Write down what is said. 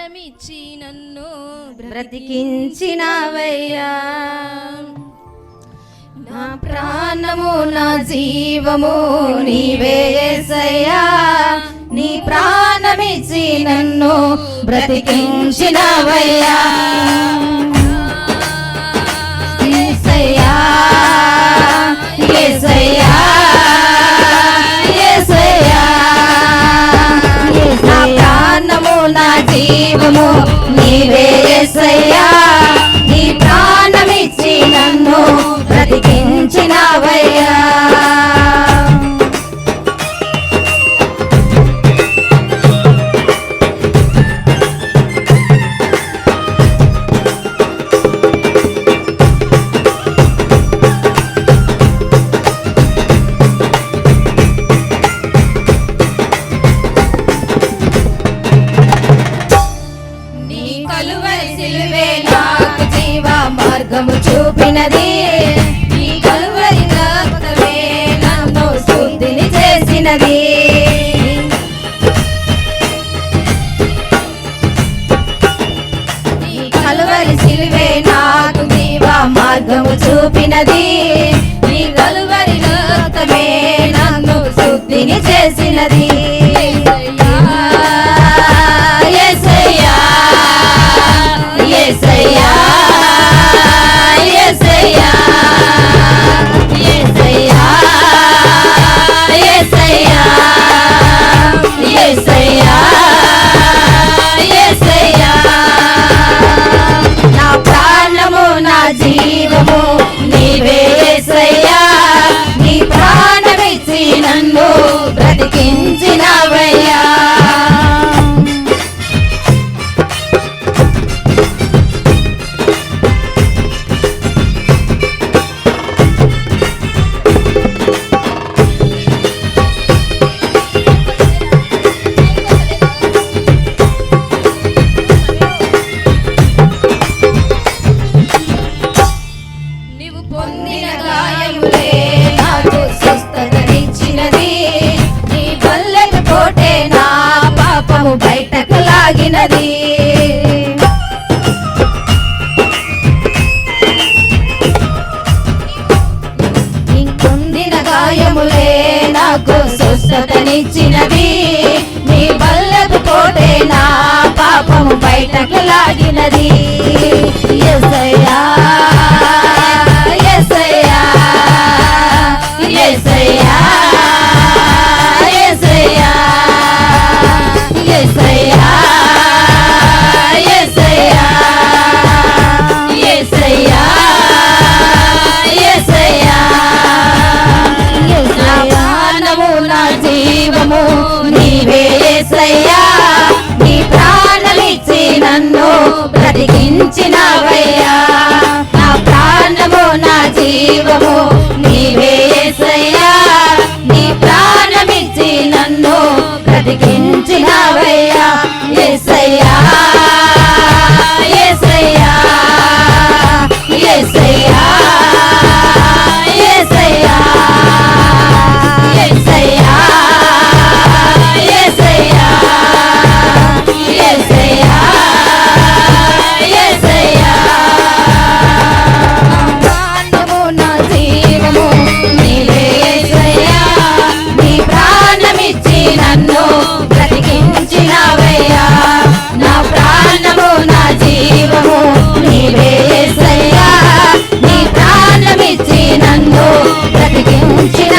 ప్రాణమిచ్చి నన్ను బ్రతికించినవయ్యా. నా ప్రాణము నా జీవము నీవే యేసయ్యా, నీ ప్రాణమిచ్చి నన్ను బ్రతికించినవయ్యా. యేసయ్యా యేసయ్యా యేసయ్యా, నా ప్రాణము నా జీవము నీవే యేసయ్యా, నీ ప్రాణమిచ్చి నన్ను బ్రతికించినవయ్యా. మార్గము చూపినది ఈ కలువరి రక్తమే నన్ను శుద్ధిని చేసినది. ఈ కలువరి సిలువే నాకు జీవ మార్గము చూపినది, ఈ కలువరి రక్తమే నన్ను శుద్ధిని చేసినది. యేసయ్యా యేసయ్యా యేసయ్యా యేసయ్యా యేసయ్యా యేసయ్యా యేసయ్యా, నా ప్రాణము నా జీవము నీవే యేసయ్యా, నీ ప్రాణమిచ్చి నన్ను బ్రతికించినవయ్యా. పొందిన గాయములే నాకు స్వస్థతనిచ్చినది, నీ బల్లెకు తోటే నా పాపము బయటకు లాగినది. నీ పొందిన గాయములే నాకు స్వస్థతనిచ్చినది, నీ బల్లెకు తోటే నా పాపము బయటకు లాగినది. యేసయ్యా యేసయ్యా యేసయ్యా యేసయ్యా యేసయ్యా యేసయ్యా యేసయ్యా యేసయ్యా, నా ప్రాణము నా జీవము నీవే యేసయ్యా, నీ ప్రాణమిచ్చి నన్ను బ్రతికించినవయ్యా. నా ప్రాణము నా జీవము నీవే యేసయ్యా, నీ ప్రాణమిచ్చి నన్ను బ్రతికించినవయ్యా. యేసయ్యా యేసయ్యా యేసయ్యా యేసయ్యా యేసయ్యా యేసయ్యా యేసయ్యా యేసయ్యా, ప్రాణము నా జీవము నీవే యేసయ్యా, నీ ప్రాణమిచ్చి నన్ను బ్రతికించినవయ్యా. నా ప్రాణము నా జీవము నీవే యేసయ్యా, నీ ప్రాణమిచ్చి నన్ను బ్రతికించిన